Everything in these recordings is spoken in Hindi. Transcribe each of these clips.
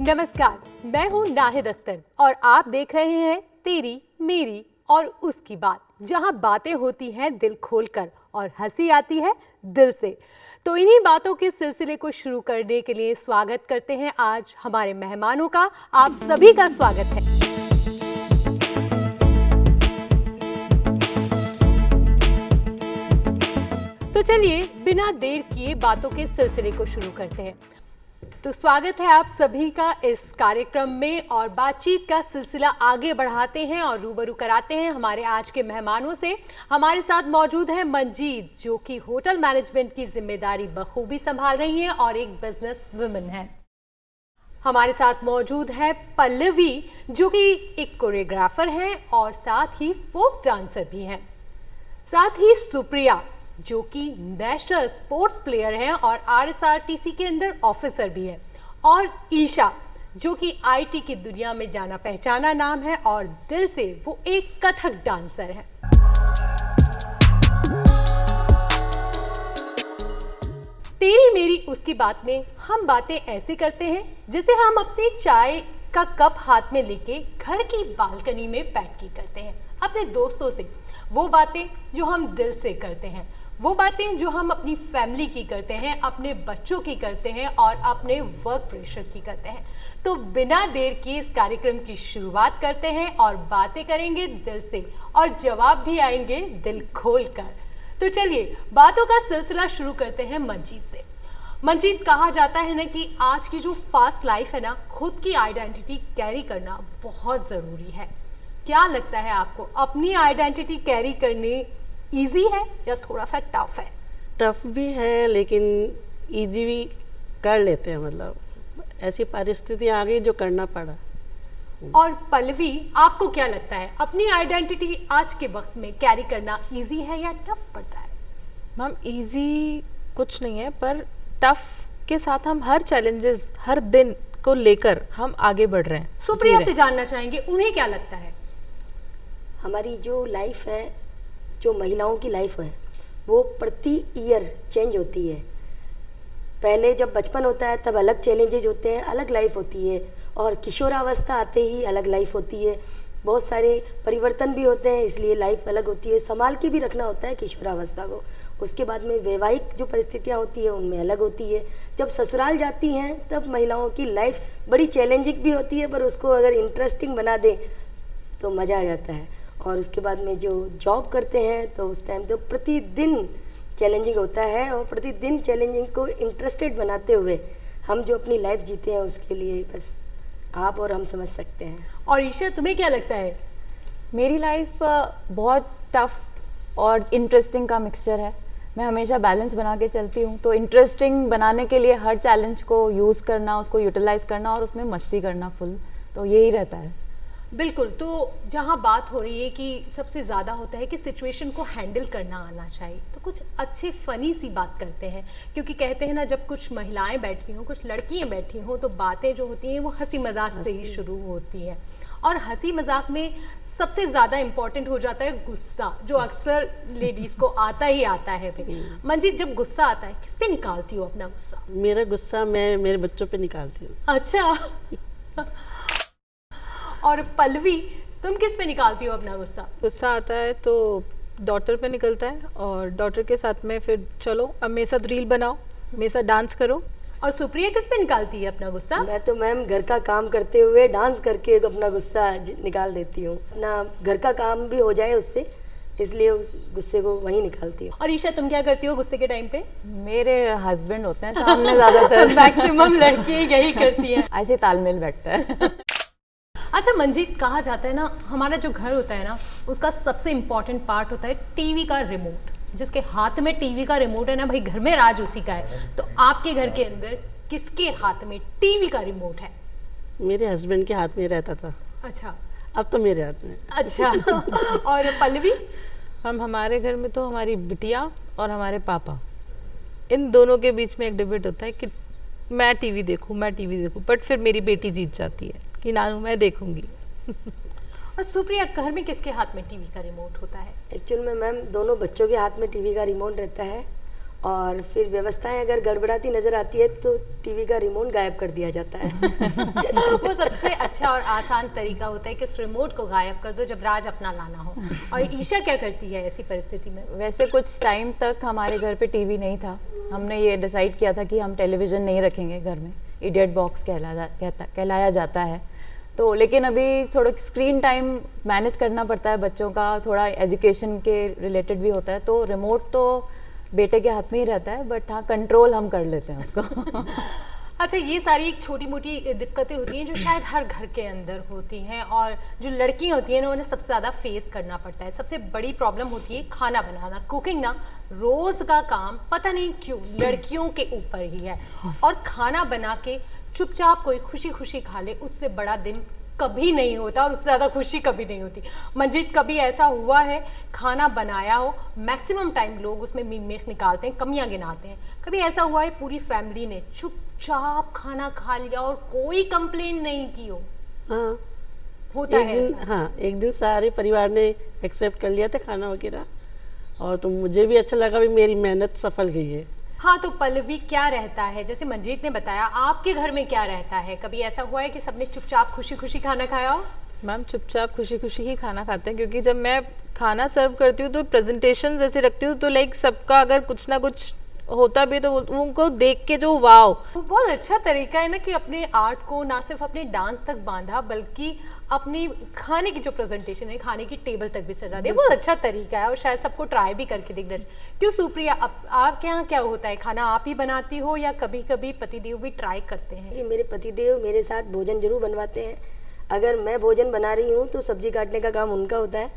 नमस्कार, मैं हूँ नाहिद अख्तर और आप देख रहे हैं तेरी मेरी और उसकी बात, जहाँ बातें होती हैं दिल खोलकर और हंसी आती है दिल से। तो इन्हीं बातों के सिलसिले को शुरू करने के लिए स्वागत करते हैं आज हमारे मेहमानों का। आप सभी का स्वागत है। तो चलिए बिना देर किए बातों के सिलसिले को शुरू करते हैं। तो स्वागत है आप सभी का इस कार्यक्रम में और बातचीत का सिलसिला आगे बढ़ाते हैं और रूबरू कराते हैं हमारे आज के मेहमानों से। हमारे साथ मौजूद है मंजीत, जो कि होटल मैनेजमेंट की जिम्मेदारी बखूबी संभाल रही हैं और एक बिजनेस वुमन है। हमारे साथ मौजूद है पल्लवी, जो कि एक कोरियोग्राफर हैं और साथ ही फोक डांसर भी हैं। साथ ही सुप्रिया, जो कि नेशनल स्पोर्ट्स प्लेयर हैं और आरएसआरटीसी के अंदर ऑफिसर भी है। और ईशा, जो कि आईटी की दुनिया में जाना पहचाना नाम है और दिल से वो एक कथक डांसर है। तेरी मेरी उसकी बात में हम बातें ऐसे करते हैं जैसे हम अपनी चाय का कप हाथ में लेके घर की बालकनी में बैठ के करते हैं अपने दोस्तों से। वो बातें जो हम दिल से करते हैं, वो बातें जो हम अपनी फैमिली की करते हैं, अपने बच्चों की करते हैं और अपने वर्क प्रेशर की करते हैं। तो बिना देर किए इस कार्यक्रम की शुरुआत करते हैं और बातें करेंगे दिल से और जवाब भी आएंगे दिल खोलकर। तो चलिए बातों का सिलसिला शुरू करते हैं मंजीत से। मंजीत, कहा जाता है ना कि आज की जो फास्ट लाइफ है ना, खुद की आइडेंटिटी कैरी करना बहुत ज़रूरी है। क्या लगता है आपको, अपनी आइडेंटिटी कैरी करने इजी है या थोड़ा सा टफ है? टफ भी है लेकिन इजी भी कर लेते हैं, मतलब ऐसी परिस्थितियाँ आ गई जो करना पड़ा। और पल्लवी, आपको क्या लगता है, अपनी आइडेंटिटी आज के वक्त में कैरी करना इजी है या टफ पड़ता है? मैम, इजी कुछ नहीं है, पर टफ के साथ हम हर चैलेंजेस हर दिन को लेकर हम आगे बढ़ रहे हैं। सुप्रिया से जानना चाहेंगे उन्हें क्या लगता है। हमारी जो लाइफ है, जो महिलाओं की लाइफ है, वो प्रति ईयर चेंज होती है। पहले जब बचपन होता है तब अलग चैलेंजेज होते हैं, अलग लाइफ होती है, और किशोरावस्था आते ही अलग लाइफ होती है। बहुत सारे परिवर्तन भी होते हैं, इसलिए लाइफ अलग होती है। संभाल के भी रखना होता है किशोरावस्था को। उसके बाद में वैवाहिक जो परिस्थितियाँ होती है उनमें अलग होती है। जब ससुराल जाती हैं तब महिलाओं की लाइफ बड़ी चैलेंजिंग भी होती है, पर उसको अगर इंटरेस्टिंग बना दें तो मज़ा आ जाता है। और उसके बाद में जो जॉब करते हैं तो उस टाइम तो प्रतिदिन चैलेंजिंग होता है, और प्रतिदिन चैलेंजिंग को इंटरेस्टेड बनाते हुए हम जो अपनी लाइफ जीते हैं उसके लिए बस आप और हम समझ सकते हैं। और ईशा, तुम्हें क्या लगता है? मेरी लाइफ बहुत टफ और इंटरेस्टिंग का मिक्सचर है। मैं हमेशा बैलेंस बना के चलती हूँ, तो इंटरेस्टिंग बनाने के लिए हर चैलेंज को यूज़ करना, उसको यूटिलाइज करना और उसमें मस्ती करना फुल, तो यही रहता है। बिल्कुल। तो जहाँ बात हो रही है कि सबसे ज़्यादा होता है कि सिचुएशन को हैंडल करना आना चाहिए, तो कुछ अच्छे फ़नी सी बात करते हैं, क्योंकि कहते हैं ना, जब कुछ महिलाएं बैठी हों, कुछ लड़कियां बैठी हों, तो बातें जो होती हैं वो हंसी मजाक से ही शुरू होती हैं। और हंसी मजाक में सबसे ज़्यादा इम्पॉर्टेंट हो जाता है गुस्सा, जो अक्सर लेडीज़ को आता ही आता है। मंजीत, जब गुस्सा आता है किस पे निकालती हो अपना गुस्सा? मेरा गुस्सा मैं मेरे बच्चों पे निकालती हूँ। अच्छा। और पल्लवी, तुम किस पे निकालती हो अपना गुस्सा? गुस्सा आता है तो डॉटर पे निकलता है, और डॉटर के साथ में फिर चलो अब मेरे साथ रील बनाओ, मेरे साथ डांस करो। और सुप्रिया किस पे निकालती है अपना गुस्सा? मैं तो मैम घर का काम करते हुए डांस करके अपना गुस्सा निकाल देती हूँ। अपना घर का काम भी हो जाए उससे, इसलिए उस गुस्से को वहीं निकालती हूँ। और ईशा, तुम क्या करती हो गुस्से के टाइम पे? मेरे हस्बैंड होते हैं सामने ज़्यादातर। मैक्सिमम लड़की यही करती हैं। ऐसे तालमेल बैठता है। अच्छा मंजीत, कहा जाता है ना, हमारा जो घर होता है ना, उसका सबसे इम्पोर्टेंट पार्ट होता है टीवी का रिमोट। जिसके हाथ में टीवी का रिमोट है ना भाई, घर में राज उसी का है। तो आपके घर के अंदर किसके हाथ में टीवी का रिमोट है? मेरे हस्बैंड के हाथ में रहता था। अच्छा, अब तो मेरे हाथ में। अच्छा। और पल्लवी? हमारे घर में तो हमारी बिटिया और हमारे पापा, इन दोनों के बीच में एक डिबेट होता है कि मैं टीवी देखूं, बट फिर मेरी बेटी जीत जाती है कि नानू मैं देखूंगी। और सुप्रिया, घर में किसके हाथ में टीवी का रिमोट होता है? एक्चुअल में मैम दोनों बच्चों के हाथ में टीवी का रिमोट रहता है, और फिर व्यवस्थाएं अगर गड़बड़ाती नज़र आती है तो टीवी का रिमोट गायब कर दिया जाता है। वो सबसे अच्छा और आसान तरीका होता है कि उस रिमोट को गायब कर दो जब राज अपना लाना हो। और ईशा क्या करती है ऐसी परिस्थिति में? वैसे कुछ टाइम तक हमारे घर पे टीवी नहीं था। हमने ये डिसाइड किया था कि हम टेलीविज़न नहीं रखेंगे घर में, इडियट बॉक्स कहलाया जाता है। तो लेकिन अभी थोड़ा स्क्रीन टाइम मैनेज करना पड़ता है बच्चों का, थोड़ा एजुकेशन के रिलेटेड भी होता है, तो रिमोट तो बेटे के हाथ में ही रहता है, बट हाँ कंट्रोल हम कर लेते हैं उसको। अच्छा, ये सारी एक छोटी मोटी दिक्कतें होती हैं जो शायद हर घर के अंदर होती हैं और जो लड़कियां होती हैं ना उन्हें सबसे ज़्यादा फेस करना पड़ता है। सबसे बड़ी प्रॉब्लम होती है खाना बनाना, कुकिंग ना। रोज़ का काम पता नहीं क्यों लड़कियों के ऊपर ही है, और खाना बना के चुपचाप कोई खुशी खुशी खा ले उससे बड़ा दिन कभी नहीं होता और उससे ज़्यादा खुशी कभी नहीं होती। मंजीत, कभी ऐसा हुआ है खाना बनाया हो, मैक्सिमम टाइम लोग उसमें मीख निकालते हैं, कमियां गिनाते हैं, कभी ऐसा हुआ है पूरी फैमिली ने चुपचाप खाना खा लिया और कोई कंप्लेन नहीं की हो? हाँ, होता है ऐसा? हाँ, एक दिन सारे परिवार ने एक्सेप्ट कर लिया था खाना वगैरह, और तो मुझे भी अच्छा लगा भी मेरी मेहनत सफल गई है। हाँ, तो पल्लवी, क्या रहता है, जैसे मंजीत ने बताया, आपके घर में क्या रहता है? कभी ऐसा हुआ है कि सबने चुपचाप खुशी खुशी खाना खाया हो? मैम, चुपचाप खुशी खुशी ही खाना खाते हैं, क्योंकि जब मैं खाना सर्व करती हूँ तो प्रेजेंटेशन ऐसे रखती हूँ तो लाइक सबका अगर कुछ ना कुछ होता भी है तो उनको देख के जो वाव। वो बहुत अच्छा तरीका है ना कि अपने आर्ट को ना सिर्फ अपने डांस तक बांधा बल्कि अपनी खाने की जो प्रेजेंटेशन है, खाने की टेबल तक भी सजा दिया। बहुत अच्छा तरीका है और शायद सबको ट्राई भी करके देखना चाहिए। क्यों सुप्रिया, आपके यहाँ क्या होता है? खाना आप ही बनाती हो या कभी कभी पतिदेव भी ट्राई करते हैं? ये मेरे पतिदेव मेरे साथ भोजन जरूर बनवाते हैं। अगर मैं भोजन बना रही हूँ तो सब्जी काटने का काम उनका होता है,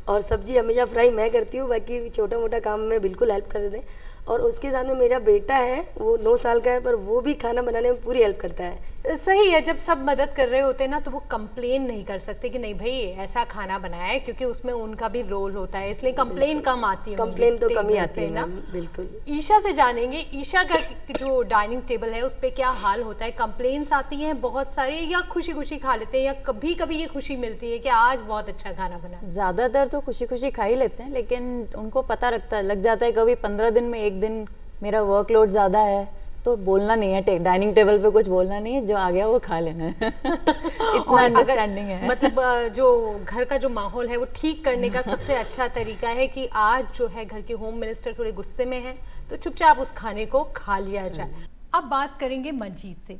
और सब्जी हमेशा फ्राई मैं करती हूँ, बाकी छोटा मोटा काम में बिल्कुल हेल्प कर दें। और उसके साथ में मेरा बेटा है, वो 9 साल का है, पर वो भी खाना बनाने में पूरी हेल्प करता है। सही है, जब सब मदद कर रहे होते हैं ना तो वो कंप्लेन नहीं कर सकते कि नहीं भाई ऐसा खाना बनाया है, क्योंकि उसमें उनका भी रोल होता है, इसलिए कंप्लेन कम आती है। कंप्लेन तो कम ही आती है ना, बिल्कुल। ईशा से जानेंगे, ईशा का जो डाइनिंग टेबल है उस पे क्या हाल होता है? कंप्लेन्स आती हैं बहुत सारे या खुशी खुशी खा लेते हैं, या कभी कभी ये खुशी मिलती है कि आज बहुत अच्छा खाना बना? ज़्यादातर तो खुशी खुशी खा ही लेते हैं, लेकिन उनको पता लग जाता है कभी 15 दिन में एक दिन मेरा वर्कलोड ज़्यादा है तो बोलना नहीं है, डाइनिंग टेबल पे कुछ बोलना नहीं है, जो आ गया वो खा लेना है। इतना अंडरस्टैंडिंग है। मतलब जो घर का जो माहौल है वो ठीक करने का सबसे अच्छा तरीका है कि आज जो है घर के होम मिनिस्टर थोड़े गुस्से में हैं तो चुपचाप उस खाने को खा लिया जाए। अब बात करेंगे मंजीत से।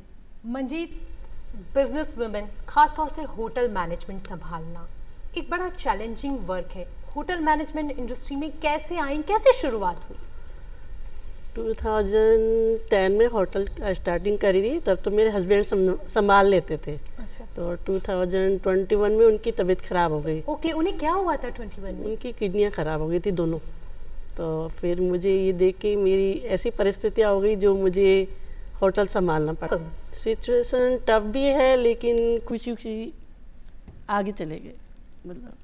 मंजीत, बिजनेस वुमेन, खासतौर से होटल मैनेजमेंट संभालना एक बड़ा चैलेंजिंग वर्क है। होटल मैनेजमेंट इंडस्ट्री में कैसे आई, कैसे शुरुआत हुई? 2010 में होटल स्टार्टिंग करी थी, तब तो मेरे हस्बैंड संभाल लेते थे। अच्छा। तो 2021 में उनकी तबीयत खराब हो गई। ओके, उन्हें क्या हुआ था 21 में? उनकी किडनियां खराब हो गई थी दोनों। तो फिर मुझे ये देख के मेरी ऐसी परिस्थितियाँ हो गई जो मुझे होटल संभालना पड़ा। सिचुएशन टफ भी है लेकिन खुशी खुशी आगे चले गए, मतलब।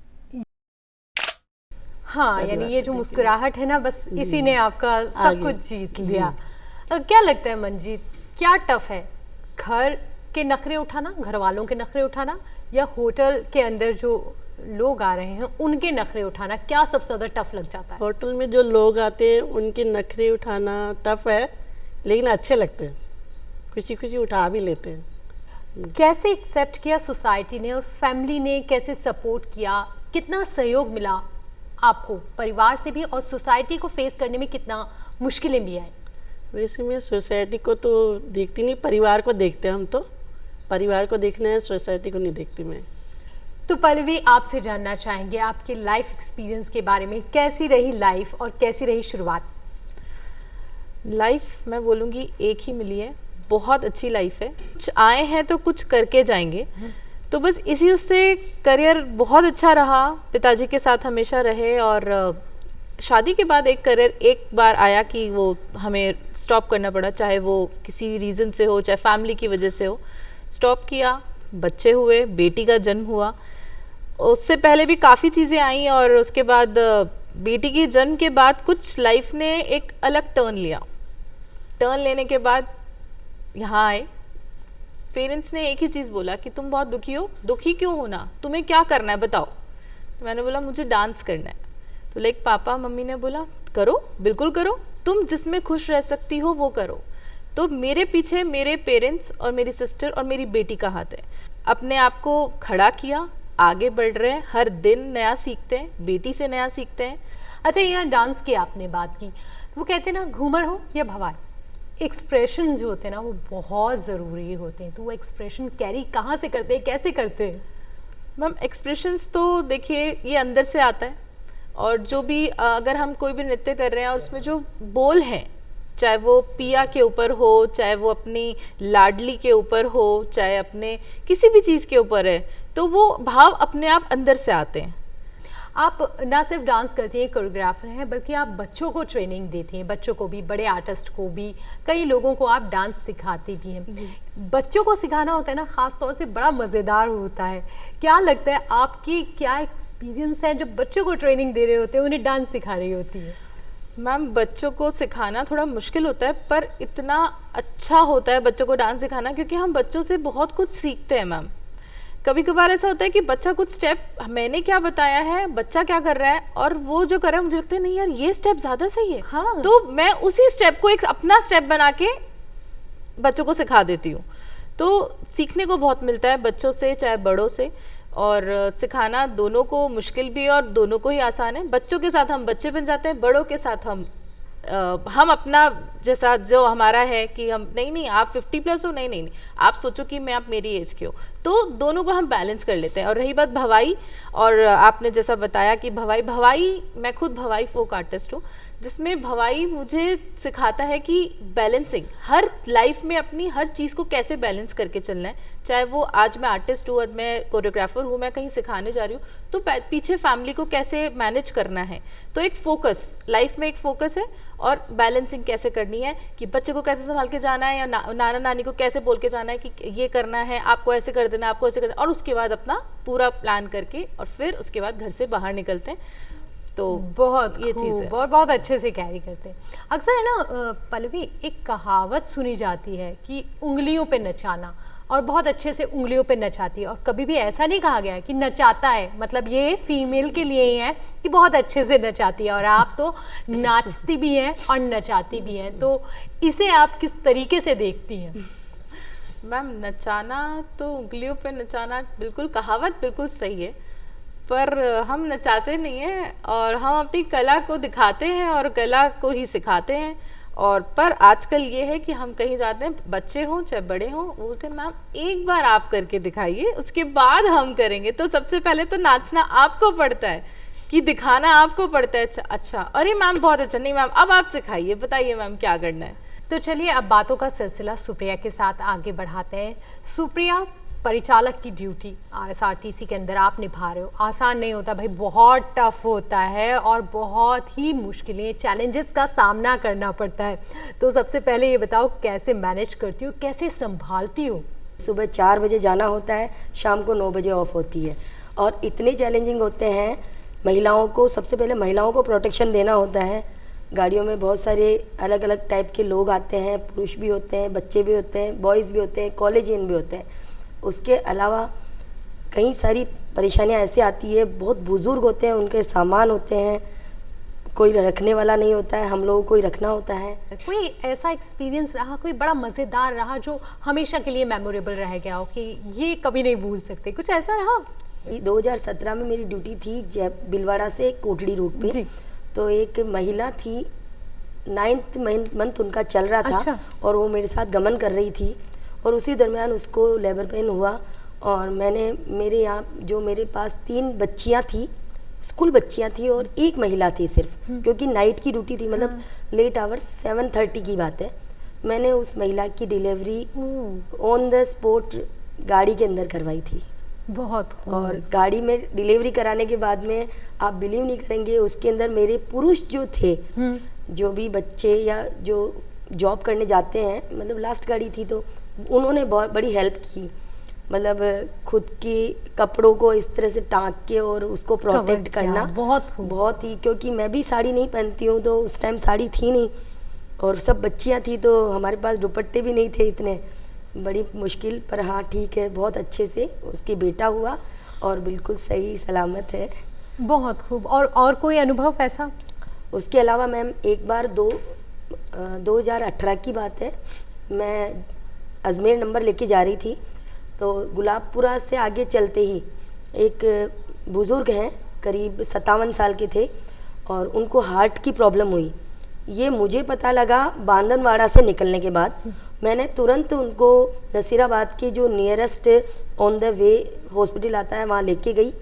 हाँ, यानी ये जो मुस्कुराहट है ना, बस इसी ने आपका सब कुछ जीत लिया। क्या लगता है मंजीत, क्या टफ है? घर के नखरे उठाना, घर वालों के नखरे उठाना, या होटल के अंदर जो लोग आ रहे हैं उनके नखरे उठाना, क्या सबसे ज़्यादा टफ लग जाता है? होटल में जो लोग आते हैं उनके नखरे उठाना टफ है, लेकिन अच्छे लगते हैं, खुशी खुशी उठा भी लेते हैं। कैसे एक्सेप्ट किया सोसाइटी ने और फैमिली ने, कैसे सपोर्ट किया, कितना सहयोग मिला आपको परिवार से भी, और सोसाइटी को फेस करने में कितना मुश्किलें भी आई? वैसे मैं सोसाइटी को तो देखती नहीं, परिवार को देखते हैं हम तो। परिवार को देखना है, सोसाइटी को नहीं देखती मैं। तो पल्लवी, आपसे जानना चाहेंगे आपके लाइफ एक्सपीरियंस के बारे में। कैसी रही लाइफ और कैसी रही शुरुआत? लाइफ मैं बोलूँगी एक ही मिली है, बहुत अच्छी लाइफ है। कुछ आए हैं तो कुछ करके जाएंगे, तो बस इसी उससे करियर बहुत अच्छा रहा, पिताजी के साथ हमेशा रहे। और शादी के बाद एक करियर एक बार आया कि वो हमें स्टॉप करना पड़ा, चाहे वो किसी रीज़न से हो, चाहे फैमिली की वजह से हो। स्टॉप किया, बच्चे हुए, बेटी का जन्म हुआ। उससे पहले भी काफ़ी चीज़ें आई, और उसके बाद बेटी के जन्म के बाद कुछ लाइफ ने एक अलग टर्न लिया। टर्न लेने के बाद यहाँ आए, पेरेंट्स ने एक ही चीज़ बोला कि तुम बहुत दुखी हो। दुखी क्यों होना, तुम्हें क्या करना है बताओ। तो मैंने बोला मुझे डांस करना है। तो लाइक पापा मम्मी ने बोला करो, बिल्कुल करो, तुम जिसमें खुश रह सकती हो वो करो। तो मेरे पीछे मेरे पेरेंट्स और मेरी सिस्टर और मेरी बेटी का हाथ है। अपने आप को खड़ा किया, आगे बढ़ रहे हैं, हर दिन नया सीखते हैं, बेटी से नया सीखते हैं। अच्छा, यहाँ डांस की आपने बात की, वो कहते हैं ना घूमर हो या भवाई, एक्सप्रेशन जो होते हैं ना वो बहुत ज़रूरी होते हैं। तो वो एक्सप्रेशन कैरी कहाँ से करते हैं, कैसे करते हैं? मैम एक्सप्रेशंस तो देखिए ये अंदर से आता है, और जो भी अगर हम कोई भी नृत्य कर रहे हैं और उसमें जो बोल हैं, चाहे वो पिया के ऊपर हो, चाहे वो अपनी लाडली के ऊपर हो, चाहे अपने किसी भी चीज़ के ऊपर है, तो वो भाव अपने आप अंदर से आते हैं। आप ना सिर्फ डांस करती हैं, कोरियोग्राफर हैं, बल्कि आप बच्चों को ट्रेनिंग देती हैं, बच्चों को भी, बड़े आर्टिस्ट को भी, कई लोगों को आप डांस सिखाती भी हैं। बच्चों को सिखाना होता है ना, ख़ास तौर से बड़ा मज़ेदार होता है। क्या लगता है आपकी क्या एक्सपीरियंस है जब बच्चों को ट्रेनिंग दे रहे होते हैं, उन्हें डांस सिखा रही होती है? मैम बच्चों को सिखाना थोड़ा मुश्किल होता है, पर इतना अच्छा होता है बच्चों को डांस सिखाना, क्योंकि हम बच्चों से बहुत कुछ सीखते हैं। मैम कभी कभार ऐसा होता है कि बच्चा कुछ स्टेप, मैंने क्या बताया है, बच्चा क्या कर रहा है, और वो जो कर रहा है मुझे लगता है नहीं यार ये स्टेप ज़्यादा सही है। हाँ। तो मैं उसी स्टेप को एक अपना स्टेप बना के बच्चों को सिखा देती हूँ। तो सीखने को बहुत मिलता है बच्चों से चाहे बड़ों से, और सिखाना दोनों को मुश्किल भी है और दोनों को ही आसान है। बच्चों के साथ हम बच्चे बन जाते हैं, बड़ों के साथ हम अपना जैसा जो हमारा है कि हम नहीं आप 50+ हो, नहीं आप सोचो कि मैं आप मेरी एज के हो, तो दोनों को हम बैलेंस कर लेते हैं। और रही बात भवाई, और आपने जैसा बताया कि भवाई मैं खुद भवाई फोक आर्टिस्ट हूँ, जिसमें भवाई मुझे सिखाता है कि बैलेंसिंग, हर लाइफ में अपनी हर चीज़ को कैसे बैलेंस करके चलना है। चाहे वो आज मैं आर्टिस्ट हूँ, आज मैं कोरियोग्राफर हूँ, मैं कहीं सिखाने जा रही हूँ, तो पीछे फैमिली को कैसे मैनेज करना है। तो एक फोकस, लाइफ में एक फोकस है, और बैलेंसिंग कैसे करनी है कि बच्चे को कैसे संभाल के जाना है, या नाना नानी को कैसे बोल के जाना है कि ये करना है, आपको ऐसे कर देना है, आपको ऐसे कर देना, और उसके बाद अपना पूरा प्लान करके और फिर उसके बाद घर से बाहर निकलते हैं। तो बहुत ये चीज़ है, बहुत अच्छे से कैरी करते हैं। अक्सर है ना पल्लवी, एक कहावत सुनी जाती है कि उंगलियों पे नचाना, और बहुत अच्छे से उंगलियों पे नचाती है, और कभी भी ऐसा नहीं कहा गया है कि नचाता है, मतलब ये फीमेल के लिए ही है कि बहुत अच्छे से नचाती है, और आप तो नाचती भी हैं और नचाती भी हैं। तो इसे आप किस तरीके से देखती हैं? मैम नचाना तो उंगलियों पे नचाना बिल्कुल, कहावत बिल्कुल सही है, पर हम नचाते नहीं हैं, और हम अपनी कला को दिखाते हैं और कला को ही सिखाते हैं। और पर आजकल ये है कि हम कहीं जाते हैं, बच्चे हों चाहे बड़े हों, वो बोलते हैं मैम एक बार आप करके दिखाइए, उसके बाद हम करेंगे। तो सबसे पहले तो नाचना आपको पड़ता है, कि दिखाना आपको पड़ता है। अच्छा अरे मैम बहुत अच्छा, नहीं मैम अब आप सिखाइए, बताइए मैम क्या करना है। तो चलिए अब बातों का सिलसिला सुप्रिया के साथ आगे बढ़ाते हैं। सुप्रिया, परिचालक की ड्यूटी RSRTC के अंदर आप निभा रहे हो, आसान नहीं होता भाई, बहुत टफ होता है और बहुत ही मुश्किलें, चैलेंजेस का सामना करना पड़ता है। तो सबसे पहले ये बताओ कैसे मैनेज करती हो, कैसे संभालती हो? सुबह 4 बजे जाना होता है, शाम को 9 बजे ऑफ होती है, और इतने चैलेंजिंग होते हैं। महिलाओं को सबसे पहले महिलाओं को प्रोटेक्शन देना होता है। गाड़ियों में बहुत सारे अलग अलग टाइप के लोग आते हैं, पुरुष भी होते हैं, बच्चे भी होते हैं, बॉयज़ भी होते हैं, कॉलेजियन भी होते हैं। उसके अलावा कई सारी परेशानियां ऐसे आती है, बहुत बुज़ुर्ग होते हैं, उनके सामान होते हैं, कोई रखने वाला नहीं होता है, हम लोगों को ही रखना होता है। कोई ऐसा एक्सपीरियंस रहा, कोई बड़ा मज़ेदार रहा जो हमेशा के लिए मेमोरेबल रह गया हो कि ये कभी नहीं भूल सकते, कुछ ऐसा रहा? 2017 में मेरी ड्यूटी थी बिलवाड़ा से कोटड़ी रूट पे। तो एक महिला थी, 9th मंथ उनका चल रहा था। अच्छा। और वो मेरे साथ गमन कर रही थी, और उसी दरमियान उसको लेबर पेन हुआ, और मेरे यहाँ जो मेरे पास 3 बच्चियाँ थी, स्कूल बच्चियाँ थी, और एक महिला थी सिर्फ, क्योंकि नाइट की ड्यूटी थी, मतलब लेट आवर्स 7:30 की बात है। मैंने उस महिला की डिलीवरी ऑन द स्पॉट गाड़ी के अंदर करवाई थी। बहुत और गाड़ी में डिलीवरी कराने के बाद में आप बिलीव नहीं करेंगे, उसके अंदर मेरे पुरुष जो थे, जो भी बच्चे या जो जॉब करने जाते हैं, मतलब लास्ट गाड़ी थी, तो उन्होंने बहुत बड़ी हेल्प की। मतलब खुद की कपड़ों को इस तरह से टाँग के और उसको प्रोटेक्ट करना बहुत ही, क्योंकि मैं भी साड़ी नहीं पहनती हूँ, तो उस टाइम साड़ी थी नहीं, और सब बच्चियाँ थी, तो हमारे पास दुपट्टे भी नहीं थे इतने, बड़ी मुश्किल। पर हाँ ठीक है, बहुत अच्छे से उसके बेटा हुआ और बिल्कुल सही सलामत है। बहुत खूब। और कोई अनुभव ऐसा? उसके अलावा मैम एक बार 2 2018 की बात है, मैं अजमेर नंबर लेके जा रही थी, तो गुलाबपुरा से आगे चलते ही एक बुज़ुर्ग हैं, करीब 57 साल के थे, और उनको हार्ट की प्रॉब्लम हुई। ये मुझे पता लगा बांदनवाड़ा से निकलने के बाद। मैंने तुरंत उनको नसीराबाद के जो nearest on the way hospital आता है वहाँ लेके गई।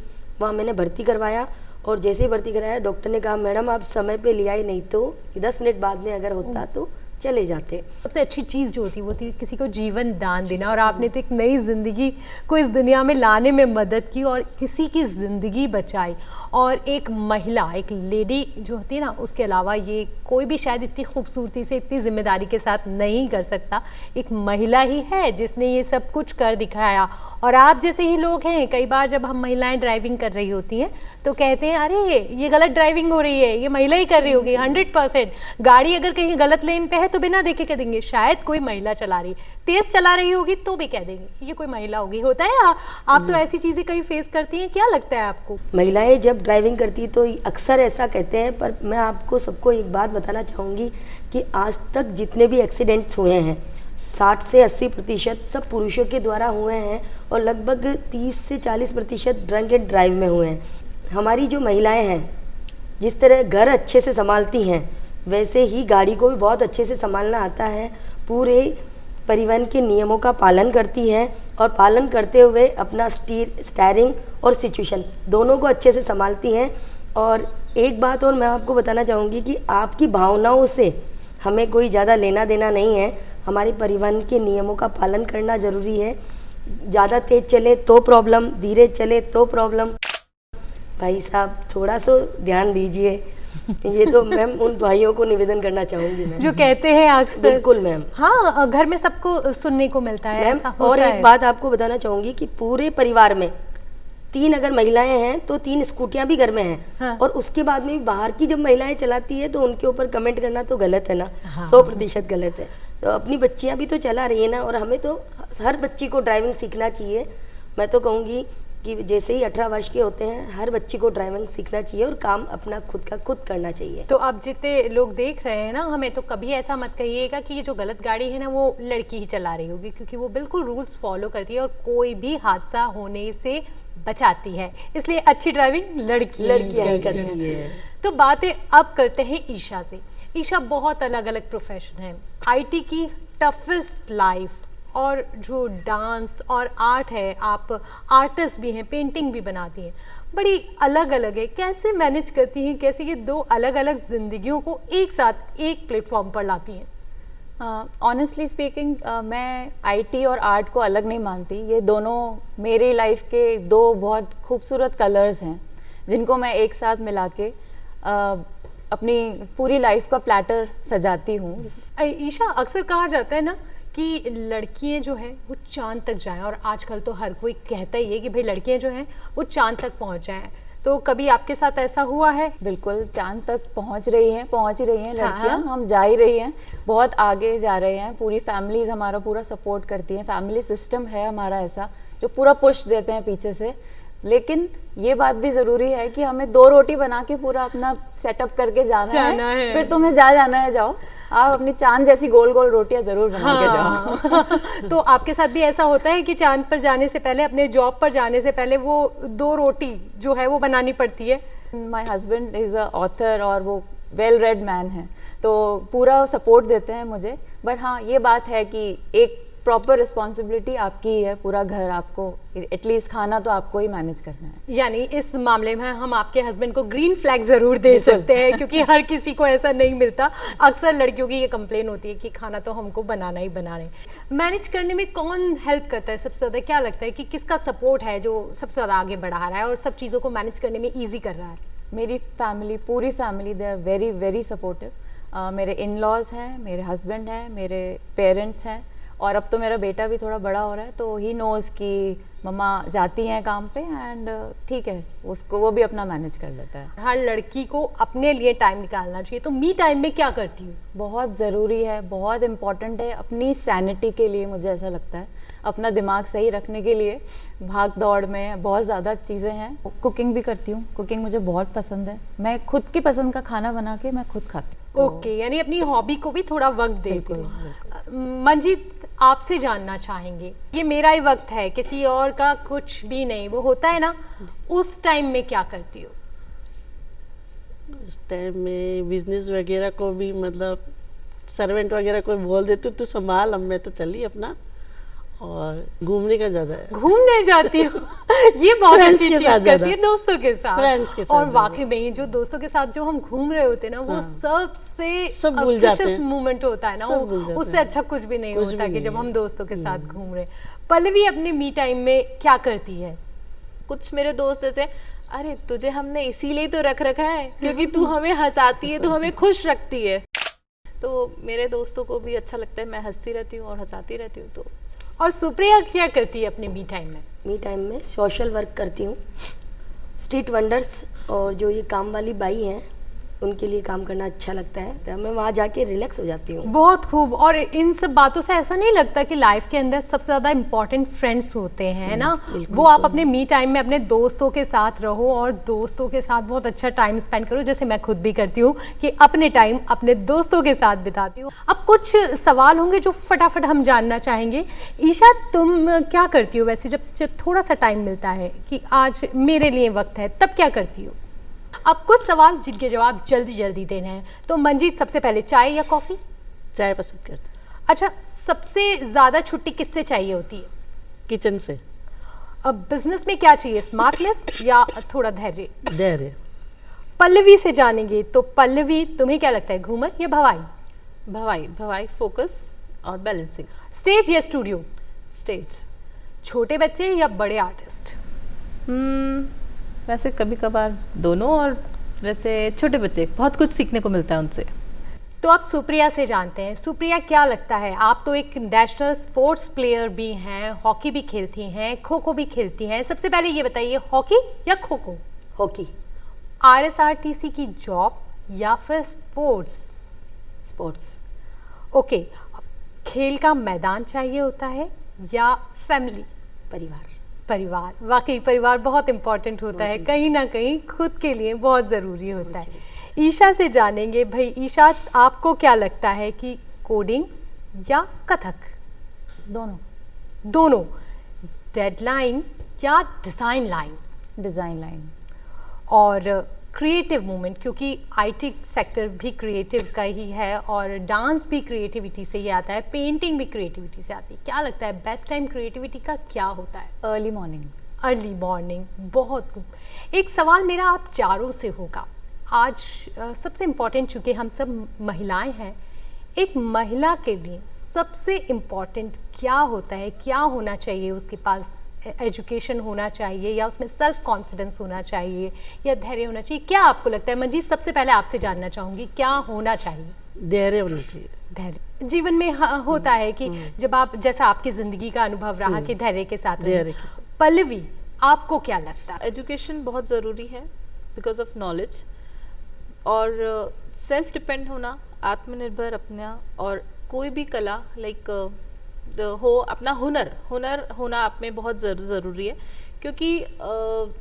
वहाँ मैंने भर्ती करवाया, और जैसे ही भर्ती कराया डॉक्टर ने कहा मैडम आप समय पे ले आई, नहीं तो 10 मिनट बाद में अगर होता तो चले जाते। सबसे अच्छी चीज़ जो होती है वो थी किसी को जीवन दान देना, और आपने तो एक नई ज़िंदगी को इस दुनिया में लाने में मदद की और किसी की ज़िंदगी बचाई। और एक महिला, एक लेडी जो होती है ना, उसके अलावा ये कोई भी शायद इतनी खूबसूरती से, इतनी जिम्मेदारी के साथ नहीं कर सकता। एक महिला ही है जिसने ये सब कुछ कर दिखाया। और आप जैसे ही लोग हैं, कई बार जब हम महिलाएं ड्राइविंग कर रही होती हैं तो कहते हैं अरे ये गलत ड्राइविंग हो रही है, ये महिला ही कर रही होगी। 100% गाड़ी अगर कहीं गलत लेन पे है तो बिना देखे कह देंगे शायद कोई महिला चला रही, तेज चला रही होगी तो भी कह देंगे ये कोई महिला होगी। होता है आप तो ऐसी चीज़ें कहीं फेस करती हैं, क्या लगता है आपको? महिलाएं जब ड्राइविंग करती तो अक्सर ऐसा कहते हैं, पर मैं आपको सबको एक बात बताना चाहूँगी कि आज तक जितने भी एक्सीडेंट्स हुए हैं 60 से 80% सब पुरुषों के द्वारा हुए हैं, और लगभग 30 से 40% ड्रंक एंड ड्राइव में हुए हैं। हमारी जो महिलाएं हैं जिस तरह घर अच्छे से संभालती हैं, वैसे ही गाड़ी को भी बहुत अच्छे से संभालना आता है। पूरे परिवहन के नियमों का पालन करती है, और पालन करते हुए अपना स्टीयरिंग और सिचुएशन दोनों को अच्छे से संभालती हैं। और एक बात और मैं आपको बताना चाहूँगी कि आपकी भावनाओं से हमें कोई ज़्यादा लेना देना नहीं है। हमारे परिवहन के नियमों का पालन करना ज़रूरी है। ज़्यादा तेज़ चले तो प्रॉब्लम, धीरे चले तो प्रॉब्लम। भाई साहब थोड़ा सा ध्यान दीजिए। ये तो मैम उन भाइयों को निवेदन करना चाहूँगी मैम, जो कहते हैं अक्सर। बिल्कुल मैम, हाँ, घर में सबको सुनने को मिलता है मैम। ऐसा होता और है। एक बात आपको बताना चाहूँगी कि पूरे परिवार में 3 अगर महिलाएं हैं तो 3 स्कूटियाँ भी घर में हैं। हाँ। और उसके बाद में भी बाहर की जब महिलाएं चलाती है तो उनके ऊपर कमेंट करना तो गलत है ना, 100% गलत है। तो अपनी बच्चियां भी तो चला रही है ना, और हमें तो हर बच्ची को ड्राइविंग सीखना चाहिए। मैं तो कहूँगी कि जैसे ही 18 वर्ष के होते हैं हर बच्ची को ड्राइविंग सीखना चाहिए, और काम अपना खुद का खुद करना चाहिए। तो अब जितने लोग देख रहे हैं ना हमें, तो कभी ऐसा मत कहिएगा कि ये जो गलत गाड़ी है ना वो लड़की ही चला रही होगी, क्योंकि वो बिल्कुल रूल्स फॉलो करती है और कोई भी हादसा होने से बचाती है। इसलिए अच्छी ड्राइविंग लड़कियां ही करती है। तो बातें अब करते हैं ईशा से। ईशा बहुत अलग अलग प्रोफेशन है, आईटी की टफेस्ट लाइफ, और जो डांस और आर्ट है, आप आर्टिस्ट भी हैं, पेंटिंग भी बनाती हैं, बड़ी अलग अलग है। कैसे मैनेज करती हैं, कैसे ये 2 अलग अलग जिंदगियों को एक साथ एक प्लेटफॉर्म पर लाती हैं? ऑनेस्टली स्पीकिंग मैं आईटी और आर्ट को अलग नहीं मानती। ये दोनों मेरी लाइफ के 2 बहुत खूबसूरत कलर्स हैं जिनको मैं एक साथ मिला के अपनी पूरी लाइफ का प्लेटर सजाती हूँ। ईशा, अक्सर कहा जाता है ना कि लड़कियां जो हैं वो चांद तक जाएं, और आजकल तो हर कोई कहता ही है कि भाई लड़कियां जो हैं वो चांद तक पहुंच जाएं। तो कभी आपके साथ ऐसा हुआ है? बिल्कुल, चांद तक पहुंच ही रही हैं लड़कियां। हाँ। हम जा ही रही हैं, बहुत आगे जा रहे हैं। पूरी फैमिलीज हमारा पूरा सपोर्ट करती हैं। फैमिली सिस्टम है हमारा ऐसा जो पूरा पुश देते हैं पीछे से। लेकिन ये बात भी ज़रूरी है कि हमें 2 रोटी बना के पूरा अपना सेटअप करके जाना है। फिर तुम्हें जाना है जाओ, आप अपनी चांद जैसी गोल गोल रोटियां जरूर बना के जाओ। तो आपके साथ भी ऐसा होता है कि चांद पर जाने से पहले, अपने जॉब पर जाने से पहले वो 2 रोटी जो है वो बनानी पड़ती है? My husband is a author और वो वेल रेड मैन है, तो पूरा सपोर्ट देते हैं मुझे। बट हाँ, ये बात है कि एक प्रॉपर रिस्पॉन्सिबिलिटी आपकी ही है। पूरा घर आपको, एटलीस्ट खाना तो आपको ही मैनेज करना है। यानी इस मामले में हम आपके हस्बैंड को ग्रीन फ्लैग जरूर दे सकते हैं, क्योंकि हर किसी को ऐसा नहीं मिलता। अक्सर लड़कियों की ये कंप्लेन होती है कि खाना तो हमको बनाना ही बनाना है। मैनेज करने में कौन हेल्प करता है सबसे ज़्यादा? क्या लगता है कि किसका सपोर्ट है जो सबसे ज़्यादा आगे बढ़ा रहा है और सब चीज़ों को मैनेज करने में ईजी कर रहा है? मेरी फैमिली, पूरी family, they are very very supportive. मेरे इन लॉज हैं, मेरे हस्बैंड हैं, मेरे पेरेंट्स हैं, और अब तो मेरा बेटा भी थोड़ा बड़ा हो रहा है, तो ही नोज़ कि मम्मा जाती हैं काम पे, एंड ठीक है, उसको वो भी अपना मैनेज कर लेता है। हर लड़की को अपने लिए टाइम निकालना चाहिए। तो मी टाइम में क्या करती हूँ? बहुत ज़रूरी है, बहुत इम्पॉर्टेंट है अपनी सैनिटी के लिए। मुझे ऐसा लगता है अपना दिमाग सही रखने के लिए भाग दौड़ में बहुत ज़्यादा चीज़ें हैं। कुकिंग भी करती हूँ, कुकिंग मुझे बहुत पसंद है। मैं खुद की पसंद का खाना बना के मैं खुद खाती हूँ। ओके, यानी अपनी हॉबी को भी थोड़ा वक्त देते हो। मंजीत, आपसे जानना चाहेंगे, ये मेरा ही वक्त है, किसी और का कुछ भी नहीं, वो होता है ना, उस टाइम में क्या करती हो? उस टाइम में बिजनेस वगैरह को भी मतलब सर्वेंट वगैरह कोई बोल देते तू संभाल, अब मैं तो चली अपना, और घूमने का ज्यादा है। घूमने जाती हो ये बहुत Friends अच्छी के चीज साथ करती ज्यादा। है, दोस्तों के साथ। Friends के साथ और ज्यादा। वाकई में ही जो दोस्तों के साथ जो हम घूम रहे होते हैं ना, वो सबसे सब भूल जाते हैं। मोमेंट होता है ना, सब भूल जाते उससे हैं। अच्छा कुछ भी नहीं कुछ होता भी कि नहीं जब है। हम दोस्तों के साथ घूम रहे हैं। पल्लवी अपने मी टाइम में क्या करती है? कुछ मेरे दोस्त ऐसे, अरे तुझे हमने इसीलिए तो रख रखा है क्योंकि तू हमें हंसाती है, तू हमें खुश रखती है। तो मेरे दोस्तों को भी अच्छा लगता है, मैं हंसती रहती हूँ और हंसाती रहती हूँ। तो और सुप्रिया क्या करती है अपने मी टाइम में? मी टाइम में सोशल वर्क करती हूँ, स्ट्रीट वेंडर्स और जो ये काम वाली बाई हैं उनके लिए काम करना अच्छा लगता है, तो मैं वहाँ जाके रिलैक्स हो जाती हूँ। बहुत खूब। और इन सब बातों से ऐसा नहीं लगता कि लाइफ के अंदर सबसे ज़्यादा इम्पोर्टेंट फ्रेंड्स होते हैं ना, वो आप अपने मी टाइम में अपने दोस्तों के साथ रहो और दोस्तों के साथ बहुत अच्छा टाइम स्पेंड करो, जैसे मैं खुद भी करती हूँ कि अपने टाइम अपने दोस्तों के साथ बिताती हूँ। अब कुछ सवाल होंगे जो फटाफट हम जानना चाहेंगे। ईशा, तुम क्या करती हो वैसे जब थोड़ा सा टाइम मिलता है कि आज मेरे लिए वक्त है, तब क्या करती हो? अब कुछ सवाल जिनके जवाब जल्दी जल्दी देने हैं। तो मंजीत, सबसे पहले चाय या कॉफ़ी? चाय पसंद करते हैं। अच्छा, सबसे ज़्यादा छुट्टी किससे चाहिए होती है? किचन से। अब बिजनेस में क्या चाहिए, स्मार्टनेस या थोड़ा धैर्य? धैर्य। पल्लवी से जानेंगे। तो पल्लवी, तुम्हें क्या लगता है, घूमर या भवाई? भवाई, भवाई फोकस और बैलेंसिंग। स्टेज या स्टूडियो? स्टेज। छोटे बच्चे या बड़े आर्टिस्ट? वैसे कभी कभार दोनों, और वैसे छोटे बच्चे, बहुत कुछ सीखने को मिलता है उनसे। तो आप सुप्रिया से जानते हैं। सुप्रिया, क्या लगता है, आप तो एक नेशनल स्पोर्ट्स प्लेयर भी हैं, हॉकी भी खेलती हैं, खो खो भी खेलती हैं, सबसे पहले ये बताइए, हॉकी या खो खो? हॉकी। RSRTC की जॉब या फिर स्पोर्ट्स? स्पोर्ट्स। ओके, खेल का मैदान चाहिए होता है या फैमिली? परिवार। परिवार। वाकई परिवार बहुत इंपॉर्टेंट होता है, कहीं ना कहीं खुद के लिए बहुत ज़रूरी होता है। ईशा से जानेंगे। भाई ईशा, आपको क्या लगता है कि कोडिंग या कथक? दोनों। दोनों। डेडलाइन या डिज़ाइन लाइन? Design line. और क्रिएटिव मूवमेंट, क्योंकि IT सेक्टर भी क्रिएटिव का ही है और डांस भी क्रिएटिविटी से ही आता है, पेंटिंग भी क्रिएटिविटी से आती है। क्या लगता है बेस्ट टाइम क्रिएटिविटी का क्या होता है? Early morning. Early morning. बहुत खूब। एक सवाल मेरा आप चारों से होगा आज। सबसे इम्पॉर्टेंट, चूँकि हम सब महिलाएं हैं, एक महिला के लिए सबसे इम्पॉर्टेंट क्या होता है, क्या होना चाहिए उसके पास? एजुकेशन होना चाहिए या उसमें सेल्फ कॉन्फिडेंस होना चाहिए या धैर्य होना चाहिए? क्या आपको लगता है? मंजीत, सबसे पहले आपसे जानना चाहूँगी, क्या होना चाहिए? धैर्य होना चाहिए। धैर्य। जीवन में होता है कि जब आप, जैसा आपकी ज़िंदगी का अनुभव रहा कि धैर्य के साथ धैर्य रहे। के साथ। पल्लवी, आपको क्या लगता है? एजुकेशन बहुत ज़रूरी है बिकॉज ऑफ नॉलेज, और सेल्फ डिपेंड होना, आत्मनिर्भर अपना, और कोई भी कला लाइक हो, अपना हुनर होना आप में बहुत ज़रूरी है। क्योंकि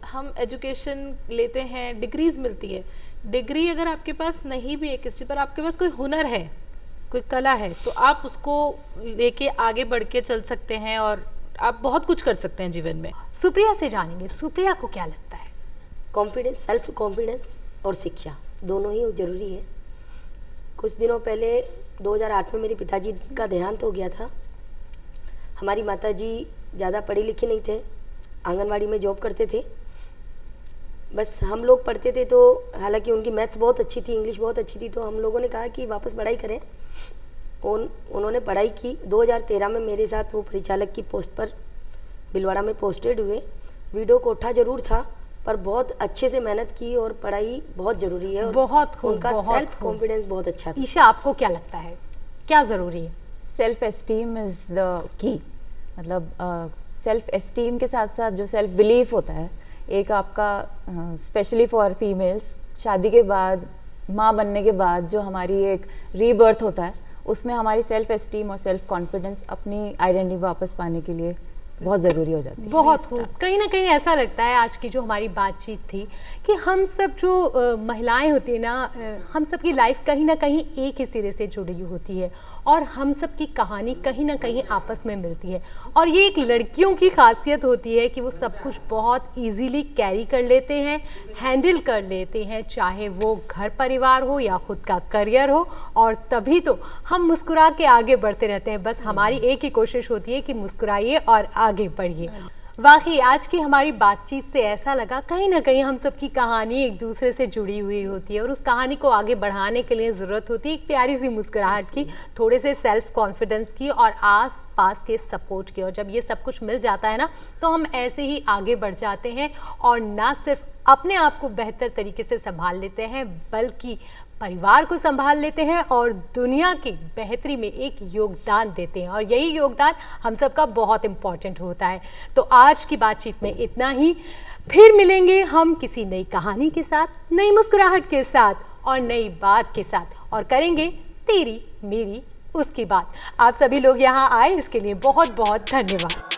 हम एजुकेशन लेते हैं, डिग्रीज मिलती है, डिग्री अगर आपके पास नहीं भी है किसी पर, आपके पास कोई हुनर है, कोई कला है, तो आप उसको लेके आगे बढ़ के चल सकते हैं और आप बहुत कुछ कर सकते हैं जीवन में। सुप्रिया से जानेंगे। सुप्रिया को क्या लगता है? कॉन्फिडेंस, सेल्फ कॉन्फिडेंस और शिक्षा दोनों ही जरूरी है। कुछ दिनों पहले 2008 में मेरे पिताजी का देहांत हो गया था। हमारी माताजी ज़्यादा पढ़े लिखे नहीं थे, आंगनवाड़ी में जॉब करते थे। बस हम लोग पढ़ते थे, तो हालांकि उनकी मैथ्स बहुत अच्छी थी, इंग्लिश बहुत अच्छी थी, तो हम लोगों ने कहा कि वापस पढ़ाई करें। उन्होंने पढ़ाई की। 2013 में मेरे साथ वो परिचालक की पोस्ट पर भिलवाड़ा में पोस्टेड हुए। वीडियो कोठा जरूर था, पर बहुत अच्छे से मेहनत की, और पढ़ाई बहुत ज़रूरी है। और बहुत खूब, उनका बहुत सेल्फ खूब। कॉन्फिडेंस बहुत अच्छा था। ईशा, आपको क्या लगता है, क्या ज़रूरी है? Self esteem is the key. मतलब सेल्फ एस्टीम के साथ साथ जो सेल्फ बिलीफ होता है, एक आपका स्पेशली फॉर फीमेल्स, शादी के बाद, माँ बनने के बाद जो हमारी एक रीबर्थ होता है, उसमें हमारी सेल्फ एस्टीम और सेल्फ कॉन्फिडेंस, अपनी आइडेंटिटी वापस पाने के लिए बहुत ज़रूरी हो जाती है। बहुत खूब। कहीं ना कहीं ऐसा लगता है आज की जो हमारी बातचीत थी कि हम सब जो महिलाएं होती है ना, हम सब की लाइफ कहीं ना कहीं एक ही सिरे से जुड़ी होती है और हम सब की कहानी कहीं ना कहीं आपस में मिलती है। और ये एक लड़कियों की खासियत होती है कि वो सब कुछ बहुत इजीली कैरी कर लेते हैं, हैंडल कर लेते हैं, चाहे वो घर परिवार हो या खुद का करियर हो। और तभी तो हम मुस्कुरा के आगे बढ़ते रहते हैं। बस हमारी एक ही कोशिश होती है कि मुस्कुराइए और आगे बढ़िए। वाकई आज की हमारी बातचीत से ऐसा लगा कहीं ना कहीं हम सब की कहानी एक दूसरे से जुड़ी हुई होती है और उस कहानी को आगे बढ़ाने के लिए ज़रूरत होती है एक प्यारी सी मुस्कुराहट की, थोड़े से सेल्फ कॉन्फिडेंस की और आस पास के सपोर्ट की। और जब ये सब कुछ मिल जाता है ना तो हम ऐसे ही आगे बढ़ जाते हैं और ना सिर्फ अपने आप को बेहतर तरीके से संभाल लेते हैं बल्कि परिवार को संभाल लेते हैं और दुनिया की बेहतरी में एक योगदान देते हैं। और यही योगदान हम सबका बहुत इम्पॉर्टेंट होता है। तो आज की बातचीत में इतना ही। फिर मिलेंगे हम किसी नई कहानी के साथ, नई मुस्कुराहट के साथ और नई बात के साथ और करेंगे तेरी मेरी उसकी बात। आप सभी लोग यहाँ आए इसके लिए बहुत बहुत धन्यवाद।